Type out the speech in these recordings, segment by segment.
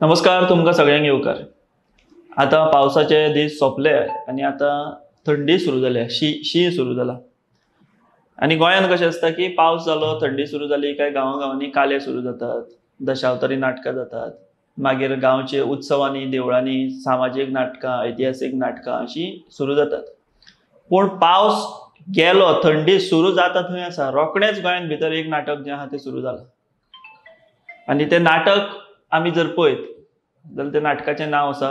नमस्कार तुमकां सगळ्यांक येवकार। आता पावसाचे दीस सोंपले आणि आता थंडी सुरू जाल्या, शीं सुरू जाला। आणि गोंयान कशें आसता की पावस जालो, थंडी सुरू जाली काय गांवांनी काले सुरू जातात, दशावतारी नाटकां जातात, मागीर गांवचे उत्सवांनी देवळांनी सामाजीक नाटकां, ऐतिहासीक नाटकां अशीं सुरू जातात। पूण पावस गेलो, थंडी सुरू जाता थंय आसा, रोखडेंच गोंयान भितर एक नाटक जें आहा तें सुरू जालां। आणि तें नाटक आमी जर पळयत जाल्यार त्या नाटकाचें नांव आसा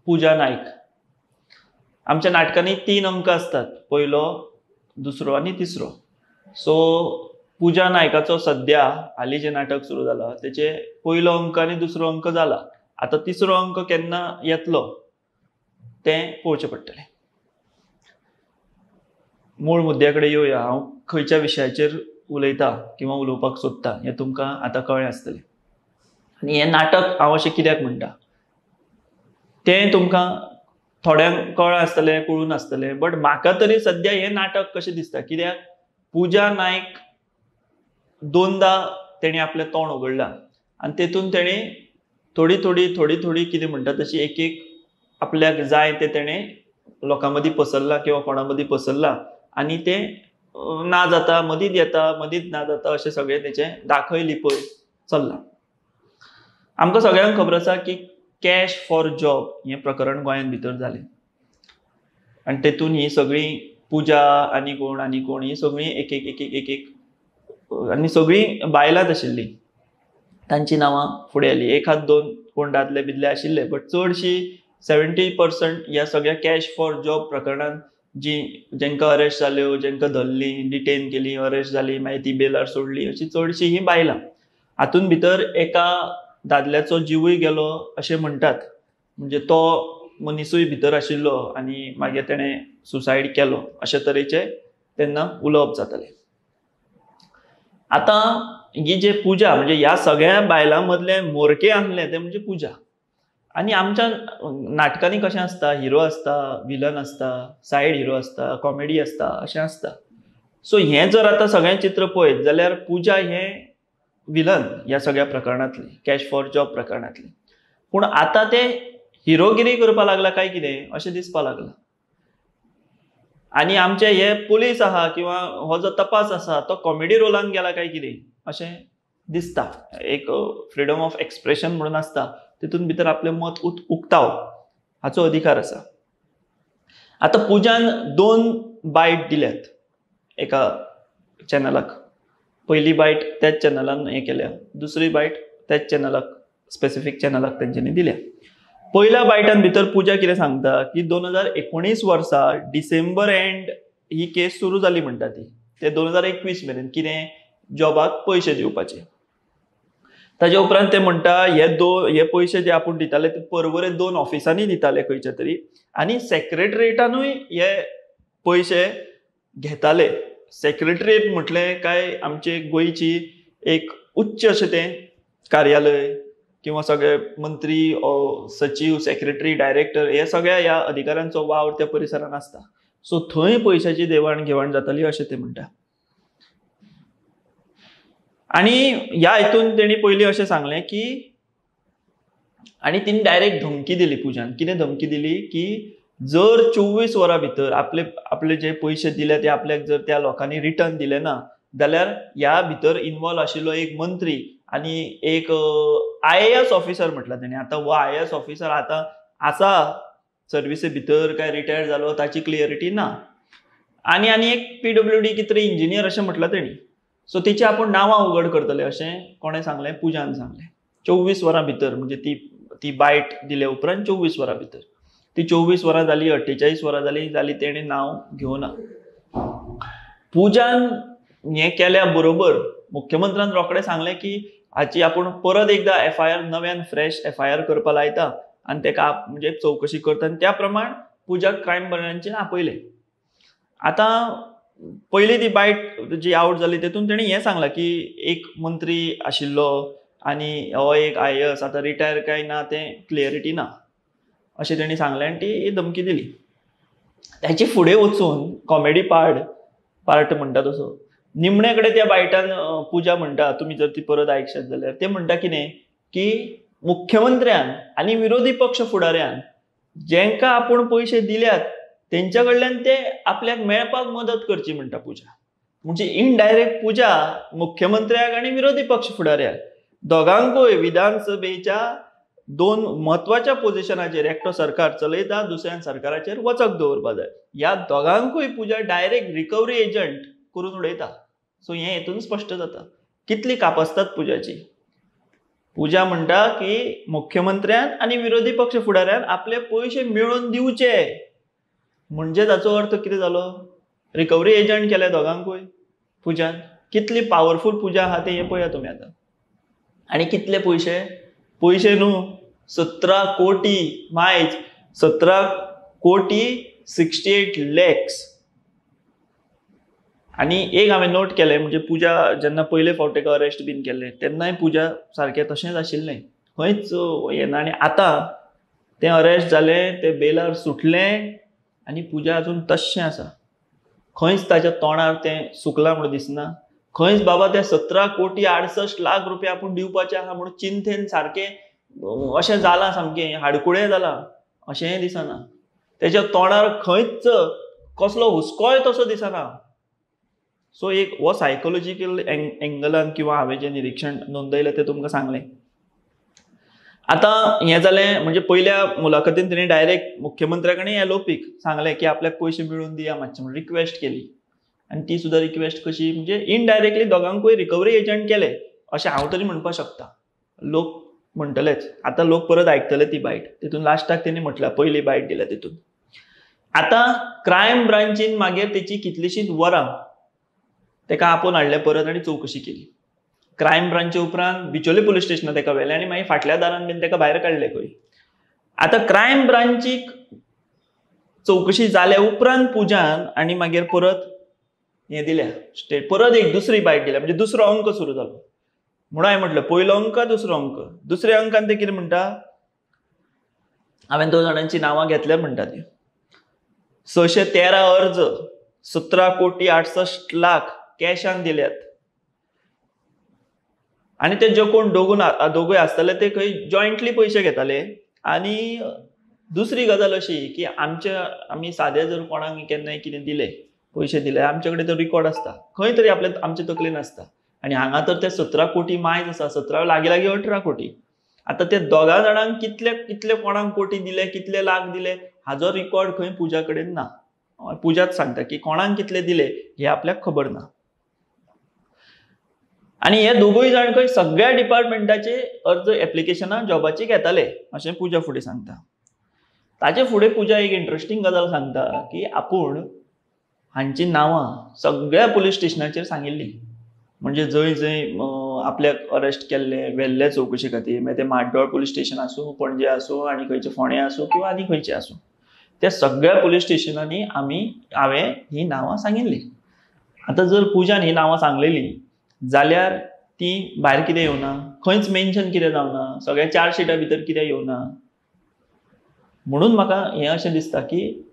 पुजा नायक। आमच्या नाटकांनी 3 अंक असतात, पयलो, दुसरो आनी तिसरो। सो पुजा नायकाचो सद्या हालीं जें नाटक सुरू जालां तेचे पयलो अंक आनी दुसरो अंक जाला। आतां तिसरो अंक केन्ना येतलो तें पळोवचें पडटलें। मूळ मुद्द्या कडेन येवया। हांव खंयच्या विशयाचेर उलयतां किंवा उलोवपाक सोदतां हें तुमकां आतां कळ्ळें आसतलें। आनी हें नाटक हांव अशें कित्याक म्हणटा तें तुमकां थोड्यांक कळ्ळें आसतलें, कळून आसतलें, बट म्हाका तरी सद्या हें नाटक कशें दिसता कित्याक पुजा नायक दोनदा तेणी आपलें तोंड उगडलां आनी तेतून तेणी थोडी कितें म्हणटा तशी एक आपल्याक जाय तें तेणें लोकां मदीं पसरलां किंवा कोणा मदीं पसरलां आनी तें ना जाता, मदींच येता, मदींच ना जाता अशें सगळें तेचें दाखय लिपय चल्लां। आमकां सगळ्यांक खबर आसा की कॅश फॉर जॉब हें प्रकरण गोंयान भितर जालें आनी तेतून ही सगळीं पुजा आनी कोण ही सगळीं एक आनी सगळीं बायलांच आशिल्लीं, तांचीं नांवां फुडें आयलीं। एखाद दोन कोण दादले बिदले आशिल्ले, बट चडशीं 70% ह्या सगळ्या कॅश फॉर जॉब प्रकरणांत जेंकां अरेस्ट जाल्यो, जेंकां धरलीं, डिटेन केलीं, अरेस्ट जालीं, मागीर ती बेलार सोडलीं, अशीं चडशीं हीं बायलां। हातून भितर एका दादल्याचो जिवूय गेलो अशें म्हणटात, म्हणजे तो मनीसूय भितर आशिल्लो आनी मागीर तेणें सुसायड केलो अशे तरेचें तेन्ना उलोवप जातालें। आतां ही जी पुजा म्हणजे ह्या सगळ्या बायलां मदलें मोरकें आहलें तें म्हणजे पुजा। आनी आमच्या नाटकांनी कशें आसता, हिरो आसता, विलन आसता, सायड हिरो आसता, कॉमेडी आसता, अशें आसता। सो हें जर आतां सगळें चित्र पळयत जाल्यार पुजा हें विलन ह्या सगळ्या प्रकरणांतली, कॅश फॉर जॉब प्रकरणांतली। पूण आतां तें हिरोगिरी करपा लागला काय कितें अशें दिसपा लागलां। आनी आमचे हे पुलीस आहा किंवा हो जो तपास आसा तो कॉमेडी रोलान गेला काय कितें अशें दिसता। एक फ्रिडम ऑफ एक्सप्रेशन म्हणून आसता, तितून भितर आपलें मत उक्तावप हाचो अधिकार आसा। आतां पुजान 2 बायट दिल्यात एका चॅनलाक। पयली बायट त्याच चॅनलान हें केल्या, दुसरी बायट त्याच चॅनलाक, स्पेसिफीक चॅनलाक तेंच्यांनी दिल्या। पयल्या बायटान भितर पुजा कितें सांगता की 2019 वर्सा डिसेंबर एंड ही केस सुरू जाली म्हणटा ती, ते 2021 मेरेन कितें जॉबाक पयशे दिवपाचे। ताजे उपरांत ते म्हणटा हे पयशे जे आपूण दिताले ते परवरे 2 ऑफिसांनी दिताले खंयच्या तरी, आनी सेक्रेटरिएटानूय हे पयशे घेताले। सेक्रेटरिएट म्हटलें काय आमचे गोंयची एक उच्च अशें तें कार्यालय किंवा सगळे मंत्री, सचिव, सेक्रेटरी, डायरेक्टर हे सगळ्या ह्या अधिकाऱ्यांचो वावर त्या परिसरान आसता। सो थंय पयशाची देवाण घेवाण जाताली अशें ते म्हणटा। आनी ह्या हितून तेणी पयलीं अशें सांगलें की आनी तिणी डायरेक्ट धमकी दिली पुजान। कितें धमकी दिली की जर 24 वरां भितर आपले जे पयशे दिले ते आपल्याक जर त्या लोकांनी रिटर्न दिले ना जाल्यार ह्या भितर इन्वॉल्व आशिल्लो एक मंत्री आनी एक IAS ऑफिसर म्हटलां तेणी। आतां हो IAS ऑफिसर आतां आसा सर्विसे भितर काय रिटायर जालो ताची क्लियरिटी ना। आनी एक PWD कितें तरी इंजिनियर अशें म्हटलां तेणी। सो तिची आपूण नांवां उघड करतले अशें कोणें सांगलें, पुजान सांगलें। 24 वरां भितर म्हणजे ती बायट दिल्या उपरांत 24 वरां भितर, ती 24 वरां जाली, 48 वरां जाली तेणें नांव घेवना। पुजान हें केल्या बरोबर मुख्यमंत्र्यान रोखडें सांगलें की हाची आपूण परत एकदा FIR नव्यान फ्रेश FIR करपा लायता आनी तेका म्हणजे चवकशी करता आनी त्या प्रमाण पुजाक क्रायम ब्रांचान आपयलें। आतां पयली ती बायट जी आउट जाली तेतून तेणी हें सांगलां की एक मंत्री आशिल्लो आनी हो एक IAS आतां रिटायर काय ना तें क्लियरिटी ना अशें तेणी सांगलें आनी ती धमकी दिली। ताची फुडें वचून कॉमेडी पार्ट म्हणटा तसो निमणे कडेन त्या बायटान पुजा म्हणटा, तुमी जर ती परत आयकशात जाल्यार ते म्हणटा कितें की मुख्यमंत्र्यान आणि विरोधी पक्ष फुडाऱ्यान जेंका आपण पैसे दिल्यात तेंच्या कडल्यान ते आपल्याक मेळपाक मदत करची म्हणटा पुजा. म्हणजे इनडायरेक्ट पुजा मुख्यमंत्र्याक आणि विरोधी पक्ष फुडाऱ्याक दोगांकूय विधानसभेच्या दोन महत्वाच्या पोझिशनाचेर एकटो सरकार चलयता, दुसऱ्यान सरकाराचेर वचक दवरपा जाय. ह्या दोगांकूय पुजा डायरेक्ट रिकवरी एजंट करून उडयता. सो हें हेतून स्पश्ट जाता कितली कापासतात पुजाची. पुजा म्हणटा की मुख्यमंत्र्यान आणि विरोधी पक्ष फुडाऱ्यान आपले पयशे मेळोवन दिवचे, म्हणजे ताचो अर्थ कितें जालो? रिकवरी एजंट केले दोगांकूय पुजान. कितली पॉवरफुल पुजा आहा ते हे पळया तुमी आतां. आणि कितले पयशे? पयशे न्हू 17 कोटी, मायज 17 कोटी 68 लॅक्स. आणि एक हांवें नोट केलें, म्हणजे पुजा जेन्ना पयले फावट ताका अरेस्ट बीन केल्लें तेन्नाय पुजा सारकें तशेंच आशिल्लें, खंयच येना. आनी आतां तें अरेस्ट जालें, ते बेलार सुटलें आनी पुजा अजून तश्शें आसा. खंयच ताच्या तोंडार तें सुकलां म्हणून दिसना. खंयच बाबा ते 17 कोटी 68 लाख रुपया आपूण दिवपाचे आहा म्हणून चिंतेन सारकें अशें जालां, सामकें हाडकुळें जालां अशेंय दिसना. तेच्या तोंडार खंयच कसलो हुस्कोय तसो दिसना. सो एक हो सायकोलॉजिकल एंगलान किंवा हांवें जें निरीक्षण नोंदयलें तें तुमकां सांगलें. आतां हें जालें, म्हणजे पयल्या मुलाखतीन तिणें डायरेक्ट मुख्यमंत्र्याक आनी एलओपीक सांगलें की आपल्याक पयशे मेळोवन दिया मातशें म्हणून रिक्वेस्ट केली. आनी ती सुद्दां रिक्वेस्ट कशी, म्हणजे इनडायरेक्टली दोगांकूय रिकवरी एजंट केले अशें हांव तरी म्हणपाक शकता. लोक म्हणटलेच, आतां लोक परत आयकतले ती बायट. तितून लास्टाक तेणी म्हटल्या पयली बायट दिल्या तितून. आतां क्रायम ब्रांचीन मागीर तेची कितलीशींच वरां तेका आपोवन हाडलें परत आनी चवकशी केली. क्रायम ब्रांचे उपरांत बिचोले पुलीस स्टेशनात तेका व्हेलें आनी मागीर फाटल्या दारान बीन तेका भायर काडलें खंय. आतां क्रायम ब्रांचीक चवकशी जाल्या उपरांत पुजान आनी मागीर परत हें दिल्या परत एक दुसरी बायट दिल्या, म्हणजे दुसरो अंक सुरू जालो. म्हणून हांवें म्हटलं पयलो अंक दुसरो अंक. दुसऱ्या अंकान ते कितें म्हणटा, हांवें 2 जाणांची नांवां घेतल्या म्हणटा ती. 613 अर्ज 17 कोटी 68 लाख कॅशान दिल्यात. आनी ते जे कोण दोगूय आसताले ते खंय जॉयंटली पयशे घेताले. आनी दुसरी गजाल अशी की आमी सादे जर कोणाक केन्नाय कितें दिलें पयशे दिले, आमचे कडेन तो रिकॉर्ड आसता, खंय तरी आमचे तकलेन आसता. आनी हांगा तर ते 17 कोटी मायज आसा, 17 लागीं 18 कोटी. आतां ते दोगा जाणांक कितले कोणाक कोटी दिले, कितले लाख दिले हाजो रिकॉर्ड खंय पुजा कडेन ना. पुजाच सांगता की कोणाक कितले दिले हे आपल्याक खबर ना. आनी हे दोगूय जाण खंय सगळ्या डिपार्टमेंटाचे अर्ज एप्लिकेशनां जॉबाची घेताले अशें पुजा फुडें सांगता. ताचे फुडें पुजा एक इंट्रस्टिंग गजाल सांगता की आपूण हांची नांवां सगळ्या पुलीस स्टेशनाचेर सांगिल्लीं. म्हणजे जंय जंय आपल्याक अरेस्ट केल्ले, व्हेल्ले चवकशे खातीर, मागीर ते म्हाड्डोळ पुलीस स्टेशन आसूं, पणजे आसूं, आनी खंयचे फोंड्या आसूं किंवा आनी खंयचे आसूं, त्या सगळ्या पुलीस स्टेशनांनी हांवें ही नांवां सांगिल्लीं. आतां जर पुजान ही नांवां सांगलेलीं जाल्यार ती भायर कितें येवना, खंयच मेन्शन कितें जावना, सगळ्या चार्जशिटा भितर कितें येवना. म्हणून म्हाका हें अशें दिसता की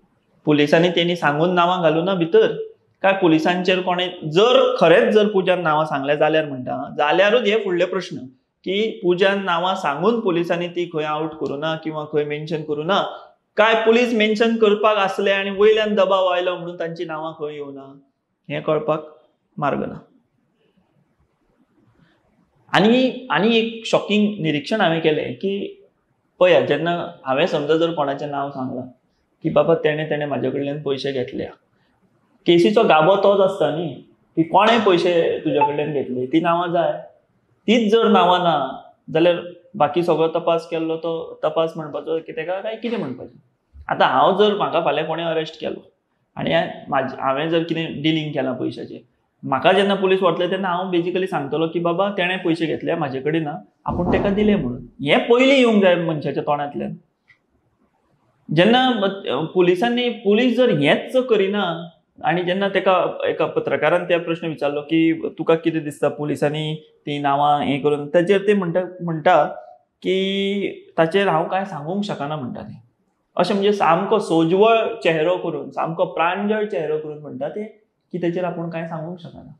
पुलिसांनी तेणी सांगून नांवां घालूना भितर, काय पुलिसांचेर कोणें जर खरेंच जर पुजान नांवां सांगल्या जाल्यार म्हणटा, जाल्यारूच हे फुडले प्रश्न की पुजान नांवां सांगून पुलिसांनी ती खंय आउट करूना किंवा खंय मेन्शन करूना, काय पुलीस मेन्शन करपाक आसले आनी वयल्यान दबाव आयलो म्हणून तांची नांवां खंय येवना, हें कळपाक मार्ग ना. आनी एक शॉकिंग निरीक्षण हांवें केलें की पळया, जेन्ना हांवें समजा जर कोणाचें नांव सांगलां की बाबा तेणे म्हाजे कडल्यान पयशे घेतल्या, केसीचो गाबो तोच आसता न्ही की कोणें पयशे तुज्या कडल्यान घेतले, ती नांवां जाय. तीच जर नांवां ना जाल्यार बाकी सगळो तपास केल्लो तो तपास म्हणपाचो तेका काय कितें म्हणपाचें. आतां हांव जर म्हाका फाल्यां कोणें अरेस्ट केलो आनी हांवें जर कितें डिलींग केलां पयशाचें, म्हाका जेन्ना पुलीस वतले तेन्ना हांव बेजिकली सांगतलो की बाबा तेणें पयशे घेतले म्हाजे कडेन ना, आपूण तेका दिले म्हणून. हें पयलीं येवंक जाय मनशाच्या तोंडांतल्यान. जेन्ना पुलीस जर हेंच करिना आनी जेन्ना तेका एका पत्रकारान त्या प्रश्न विचारलो की तुका कितें दिसता पुलिसांनी ती नांवां हें करून, ताचेर ते म्हणटा की ताचेर हांव कांय सांगूंक शकना म्हणटा ते. अशें म्हणजे सामको सोजवळ चेहरो करून, सामको प्रांजळ चेहरो करून म्हणटा ते की ताचेर आपूण कांय सांगूंक शकना.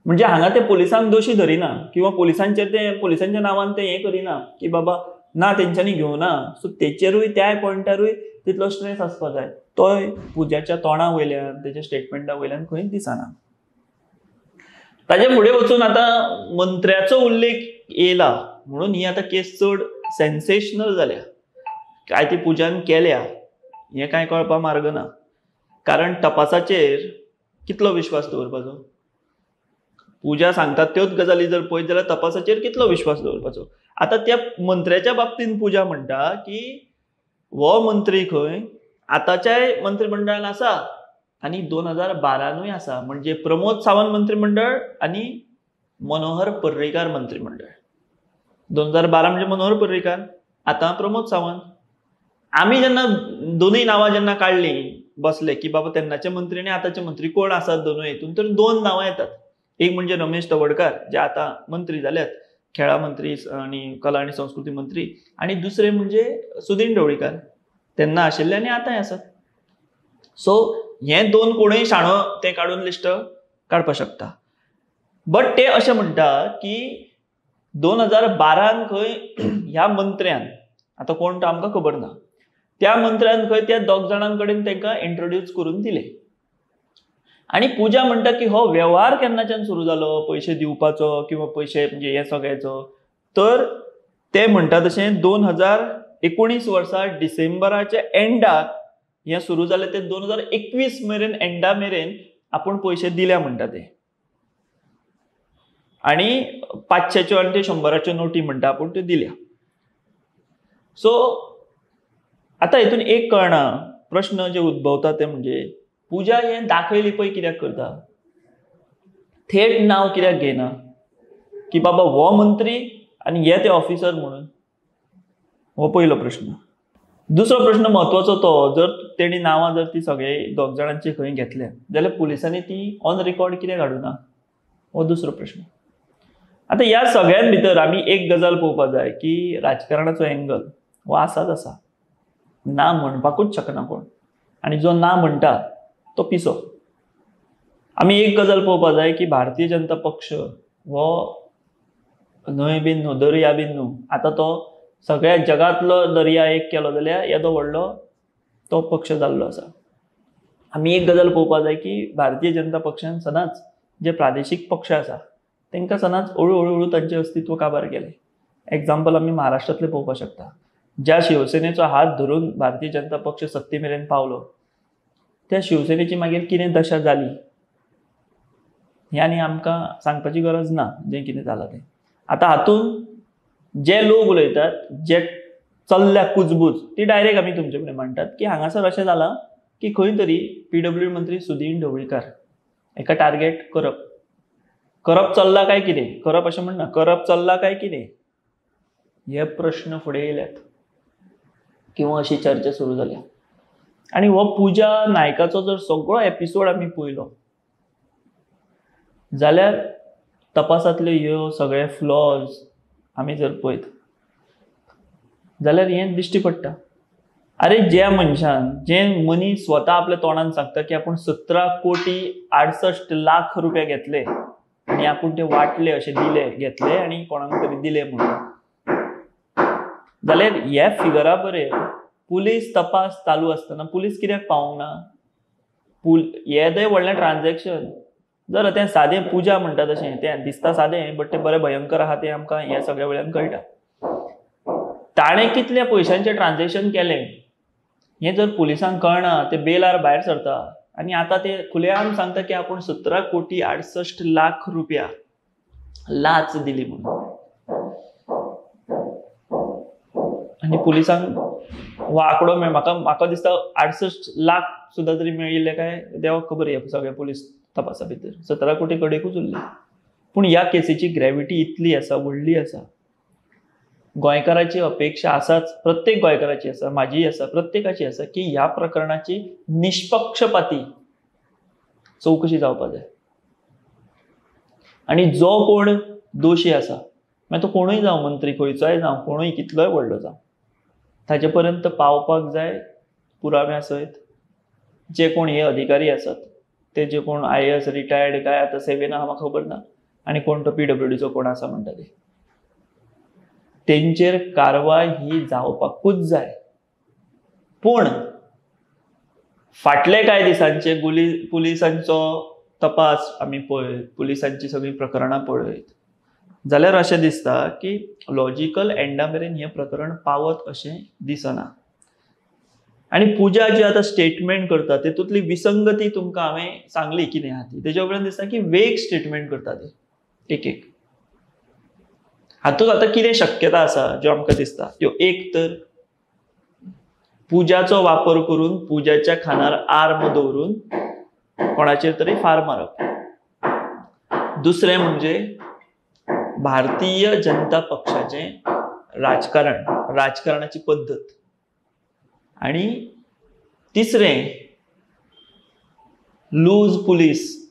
म्हणजे हांगा ते पुलिसांक दोशी धरिना किंवा पुलिसांच्या नांवान ते हें करिना की बाबा ना तेंच्यांनी घेवना. सो तेचेरूय त्या पॉयंटारूय तितलो स्ट्रेस आसपा जाय. तोय पुजाच्या तोंडा वयल्यान तेच्या स्टेटमेंटा वयल्यान खंयच दिसना. ताजे फुडें वचून आतां मंत्र्याचो उल्लेख येयला म्हणून ही आतां केस चड सेन्सेशनल जाल्या. काय ती पुजान केल्या हें कांय कळपा मार्ग ना. कारण तपासाचेर कितलो विश्वास दवरपाचो? पुजा सांगतात त्योच गजाली जर पळयत जाल्यार तपासाचेर कितलो विश्वास दवरपाचो? आतां त्या मंत्र्याच्या बाबतींत पुजा म्हणटा की हो मंत्री खंय आतांच्याय मंत्रिमंडळान आसा आनी 2012 आसा. म्हणजे प्रमोद सावंत मंत्रिमंडळ आनी मनोहर पर्रीकार मंत्रिमंडळ. 2012 म्हणजे मनोहर पर्रीकार, आतां प्रमोद सावंत. आमी जेन्ना दोनूय नांवां जेन्ना काडलीं बसले की बाबा तेन्नाचे मंत्री आनी आतांचे मंत्री कोण आसात दोनूय हितून, तर 2 नांवां येतात. एक म्हणजे रमेश तवडकार जे आतां मंत्री जाल्यात, खेळा मंत्री आनी कला आनी संस्कृती मंत्री, आनी दुसरे म्हणजे सुदीन ढवळीकार, तेन्ना आशिल्ले आनी आतांय आसात. सो हे 2 कोणूय शाणो ते काडून लिस्ट काडपाक शकता. बट ते अशें म्हणटा की 2012 खंय ह्या मंत्र्यान, आतां कोण तो आमकां खबर ना, त्या मंत्र्यान खंय त्या 2 जाणां कडेन तांकां इंट्रोड्यूस करून दिले. आनी पुजा म्हणटा की हो वेव्हार केन्नाच्यान सुरू जालो पयशे दिवपाचो किंवा पयशे म्हणजे हे सगळ्याचो, तर ते म्हणटा तशें 2019 वर्सा डिसेंबराच्या एंडाक हें सुरू जालें ते 2021 मेरेन एंडा मेरेन आपूण पयशे दिल्या म्हणटा ते. आनी 500च्यो आनी 100च्यो नोटी म्हणटा आपूण त्यो दिल्या. सो आतां हितून एक कळना, प्रश्न जे उद्भवता ते म्हणजे पुजा हें दाखय लिपय कित्याक करता? थेट नांव कित्याक घेयना की बाबा हो मंत्री आनी हे ते ऑफिसर म्हणून? हो पयलो प्रश्न. दुसरो प्रश्न म्हत्वाचो तो, जर तेणी नांवां जर ती सगळे 2 जाणांची खंय घेतल्या जाल्यार पुलिसांनी ती ऑन रेकॉर्ड कित्याक हाडूना? हो दुसरो प्रश्न. आतां ह्या सगळ्यां भितर आमी एक गजाल पळोवपाक जाय की राजकारणाचो एंगल हो आसाच आसा. ना म्हणपाकूच शकना कोण, आनी जो ना म्हणटा तो पिसो. आमी एक गजाल पळोवपाक जाय की भारतीय जनता पक्ष हो न्हय बीन न्हू, दर्या बीन न्हू, आतां तो सगळ्या जगांतलो दर्या एक केलो जाल्यार येदो व्हडलो तो पक्ष जाल्लो आसा. आमी एक गजाल पळोवपाक जाय की भारतीय जनता पक्षान सदांच जे प्रादेशीक पक्ष आसा तांकां सदांच हळू हळू तांचें अस्तित्व काबार केलें. एग्जाम्पल आमी महाराष्ट्रांतलें पळोवपाक शकता. ज्या शिवसेनेचो हात धरून भारतीय जनता पक्ष सत्ते मेरेन पावलो, त्या शिवसेनेची मागीर कितें दशा जाली हें आनी आमकां सांगपाची गरज ना जें कितें जालां तें. आतां हातून जे लोक उलयतात, जे चल्ल्या कुजबूज, ती डायरेक्ट आमी तुमचे कडेन मांडटात की हांगासर अशें जालां की खंय तरी PWD मंत्री सुदीन ढवळीकार हेका टार्गेट करप. करप चल्ला काय कितें? करप अशें म्हणना, करप चल्ला काय कितें हे प्रश्न फुडें येयल्यात किंवा अशी चर्चा सुरू जाल्या. आनी हो पुजा नायकाचो जर सगळो एपिसोड आमी पळयलो जाल्यार तपासांतल्यो ह्यो सगळे फ्लॉज आमी जर पळयत जाल्यार हें दिश्टी पडटा. अरे ज्या मनशान, जे मनीस स्वता आपल्या तोंडान सांगता की आपूण 17,68,00,000 रुपया घेतले आनी आपूण ते वाटले अशे दिले घेतले आनी कोणाक तरी दिले म्हणून, जाल्यार ह्या फिगरा बरें पुलीस तपास चालू आसतना पुलीस कित्याक पावूंक ना? येदय व्हडलें ट्रान्झॅक्शन जर तें सादें पुजा म्हणटा तशें तें दिसता सादें, बट तें बरें भयंकर आहा तें आमकां ह्या सगळ्या वेळान कळटा. ताणें कितल्या पयशांचें ट्रान्झॅक्शन केलें हें जर पुलिसांक कळना, ते बेलार भायर सरता आनी आतां ते खुलेआम सांगता की आपूण 17,68,00,000 रुपया लाच दिली म्हणून. आनी पुलिसांक हो आंकडो म्हाका दिसता 68,00,000 सुद्दां तरी मेळिल्ले काय देवाक खबर ह्या सगळ्या पुलीस तपासा भितर. 17 कोटी कडेकूच उरले. पूण ह्या केसीची ग्रॅविटी इतली आसा, व्हडली आसा. गोंयकाराची अपेक्षा आसाच, प्रत्येक गोंयकाराची आसा, म्हाजी आसा, प्रत्येकाची आसा की ह्या प्रकरणाची निष्पक्षपाती चवकशी जावपाक जाय. आनी जो कोण दोशी आसा, मागीर तो कोणूय जावं, मंत्री खंयचोय जावं, कोणूय कितलोय व्हडलो जावं, ताचे पर्यंत पावपाक जाय पुराव्या सयत. जे कोण हे अधिकारी आसात ते जे कोण IAS रिटायर्ड काय आतां सेवेन आहा म्हाका खबर ना, आनी कोण तो PWDचो कोण आसा म्हणटा ते. तेंचेर कारवाय ही जावपाकूच जाय. पूण फाटले कांय दिसांचे पुलिसांचो तपास आमी पळयत, पुलिसांची सगळी प्रकरणां पळयत जाल्यार अशें दिसता की लॉजिकल एंडा मेरेन हें प्रकरण पावत अशें दिसना. आनी पुजा जी आतां स्टेटमेंट करता तेतूंतली विसंगती तुमकां हांवें सांगली कितें आहा ती. तेज्या उपरांत दिसता की वेग स्टेटमेंट करता ते एक. हातूंत आतां कितें शक्यता आसा ज्यो आमकां दिसता त्यो एक तर पुजाचो वापर करून पुजाच्या खानार आर्म दवरून कोणाचेर तरी फार मारप. दुसरें म्हणजे भारतीय जनता पक्षाचें राजकारणाची पद्धत. आणि तिसरें लूज पुलीस,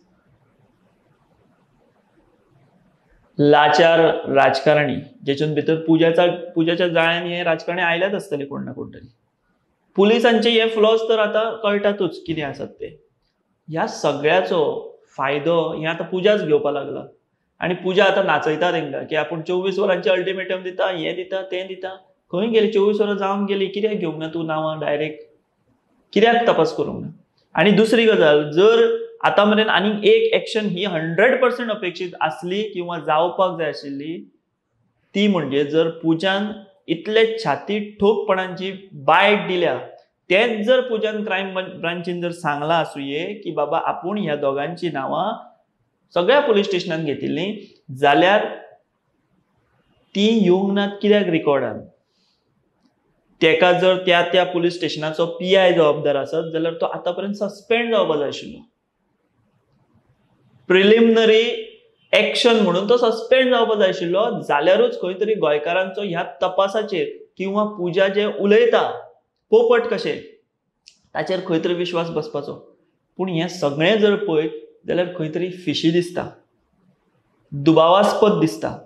लाचार राजकारणी, जेतून भितर पुजाच्या जाळ्यान हे राजकारणी आयल्याच आसतले कोण ना कोण तरी. पुलिसांचे हे फ्लॉज तर आतां कळटातूच कितें आसात ते. ह्या सगळ्याचो फायदो हे आतां पुजाच घेवपा लागला. आनी पुजा आतां नाचयता तांकां की आपूण 24 वरांचे अल्टिमेटम दिता, हें दिता तें दिता. खंय गेली 24 वरां जावन गेली, कित्याक घेवंक ना तूं नांवां डायरेक्ट, कित्याक तपास करूंक ना. आनी दुसरी गजाल, जर आतां मेरेन आनी एक एक्शन ही 100% अपेक्षीत आसली किंवा जावपाक जाय आशिल्ली ती म्हणजे जर पुजान इतले छाती ठोकपणांची बायट दिल्या, तेच जर पुजान क्रायम ब्रांचीन जर सांगला आसुये की बाबा आपूण ह्या दोगांची नांवां सगळ्या पुलीस स्टेशनान घेतिल्ली, जाल्यार ती येवंक नात कित्याक रिकॉर्डान. तेका जर त्या पुलीस स्टेशनाचो PI जबाबदार आसत जाल्यार तो आतां पर्यंत सस्पेंड जावपाक जाय आशिल्लो. प्रिलिमिनरी एक्शन म्हणून तो सस्पेंड जावपाक जाय आशिल्लो, जाल्यारूच खंय तरी गोंयकारांचो ह्या तपासाचेर किंवा पुजा जे उलयता पोपट कशें ताचेर खंय तरी विश्वास बसपाचो. पूण हें सगळें जर पळयत जाल्यार खंय तरी फिशी दिसता, दुबावास्पद दिसता.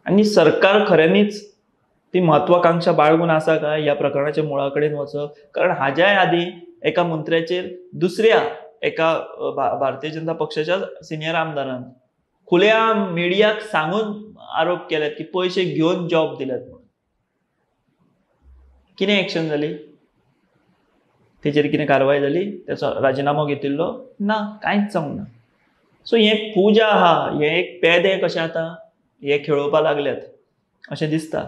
आनी सरकार खऱ्यांनीच ती म्हत्वाकांक्षा बाळगून आसा काय ह्या प्रकरणाच्या मुळा कडेन वचप. कारण हाज्याय आदी एका मंत्र्याचेर दुसऱ्या एका भारतीय जनता पक्षाच्या सिनियर आमदारान खुलेआम मिडियाक सांगून आरोप केल्यात की पयशे घेवन जॉब दिल्यात म्हणून. कितें एक्शन जाली, तेचेर कितें कारवाय जाली, त्याचो राजिनामो घेतिल्लो ना, कांयच जावंक ना. सो हें पुजा आहा हें एक पेदें कशें आतां हे खेळोवपा लागल्यात अशें दिसता.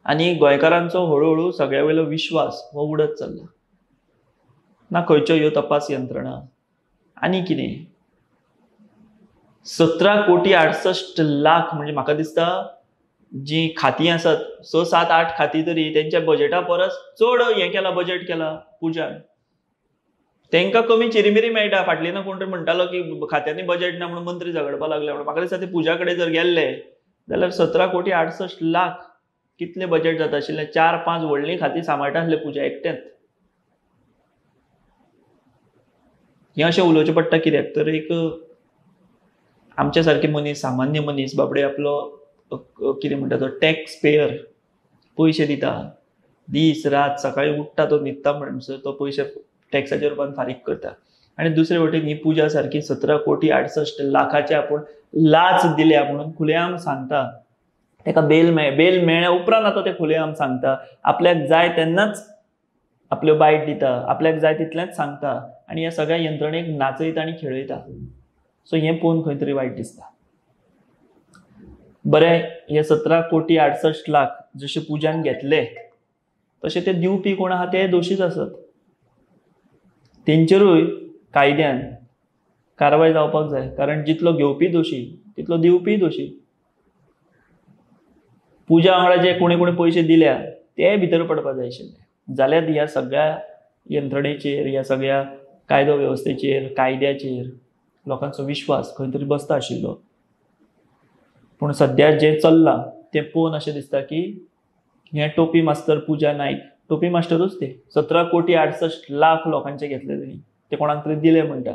आनी गोंयकारांचो हळूहळू सगळ्या वयलो विश्वास हो उडत चल्ला. ना खंयच्यो ह्यो तपास यंत्रणा आनी कितें. 17,68,00,000 म्हणजे म्हाका दिसता जी खातीं आसात 6, 7, 8 खातीं तरी तेंच्या बजेटा परस चड हें केला, बजेट केला पुजान. तांकां कमी चिरीमिरी मेळटा. फाटल्यान कोण तरी म्हणटालो की खात्यांनी बजेट ना म्हणून मंत्री झगडपाक लागले म्हणून. म्हाका दिसता ते पुजा कडेन जर गेल्ले जाल्यार 17,68,00,000 कितले बजेट जाता आशिल्लें. 4-5 व्हडलीं खातीं सांबाळटा आसले पुजा एकटेंच. हें अशें उलोवचें पडटा कित्याक तर एक आमच्या सारके मनीस, सामान्य मनीस बाबडे आपलो कितें म्हणटा तो टॅक्स पेयर पयशे दिता. दीस रात सकाळी उठ्ठा तो न्हिदता म्हणसर तो पयशे टॅक्साच्या रुपान फारीक करता. आनी दुसरे वटेन ही पुजा सारकी 17,68,00,000 आपूण लाच दिल्या म्हणून खुलेआम सांगता. ताका बेल मेळ्ळ्या उपरांत आतां ते खुलेआम सांगता. आपल्याक जाय तेन्नाच आपल्यो बायट दिता, आपल्याक जाय तितलेंच सांगता आनी ह्या सगळ्या यंत्रणेक नाचयता आनी खेळयता. सो हें पळोवन खंय तरी वायट दिसता. बरें, हे 17,68,00,000 जशे पुजान घेतले तशे ते दिवपी कोण आहा ते दोशीच आसत. तेंचेरूय कायद्यान कारवाय जावपाक जाय. कारण जितलो घेवपी दोशी तितलो दिवपी दोशी. पुजा वांगडा जे कोणी पयशे दिल्या ते भितर पडपाक जाय आशिल्ले. जाल्यार ह्या सगळ्या यंत्रणेचेर, ह्या सगळ्या कायदो वेवस्थेचेर, कायद्याचेर लोकांचो विश्वास खंय तरी बसता आशिल्लो. पूण सद्या जें चल्लां तें पळोवन अशें दिसता की हें टोपी मास्तर पुजा नायक, टोपी मास्टरूच ते 17,68,00,000 लोकांचे घेतले ते कोणाक तरी दिले म्हणटा.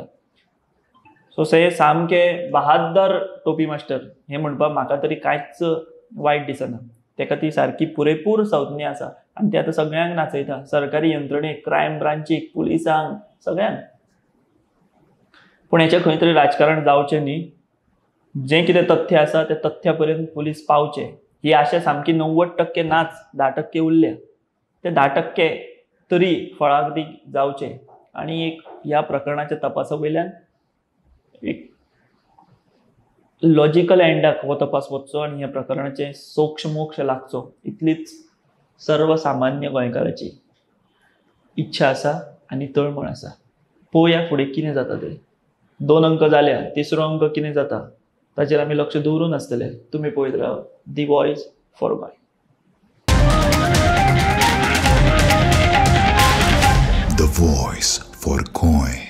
सो हे सामके बहाद्दर टोपी मास्टर हें म्हणपाक म्हाका तरी कांयच वायट दिसना. ताका ती सारकी पुरेपूर संज्ञा आसा आनी ते आतां सगळ्यांक नाचयता. सरकारी यंत्रणेक, क्रायम ब्रांचीक, पुलिसांक, सगळ्यांक. पूण हेचें खंय तरी राजकारण जावचें न्ही जे कितें तथ्य आसा ते तथ्या पर्यंत पुलीस पावचे. ही आशा सामकी 90% नाच, 10% उरल्या. ते 10% तरी फळागदी जावचे. आणि एक ह्या प्रकरणाच्या तपासा वयल्यान एक लॉजिकल एंडाक हो तपास वचचो आनी ह्या प्रकरणाचे सोक्ष मोक्ष लागचो, इतलीच सर्वसामान्य गोंयकाराची इच्छा आसा आनी तळमळ आसा. पळोवया फुडें कितें जाता तें. 2 अंक जाल्या, 3रो अंक कितें जाता ताचेर आमी लक्ष दवरून आसतले. तुमी पळयत राव दी voice for Goa. The Voice for Goy.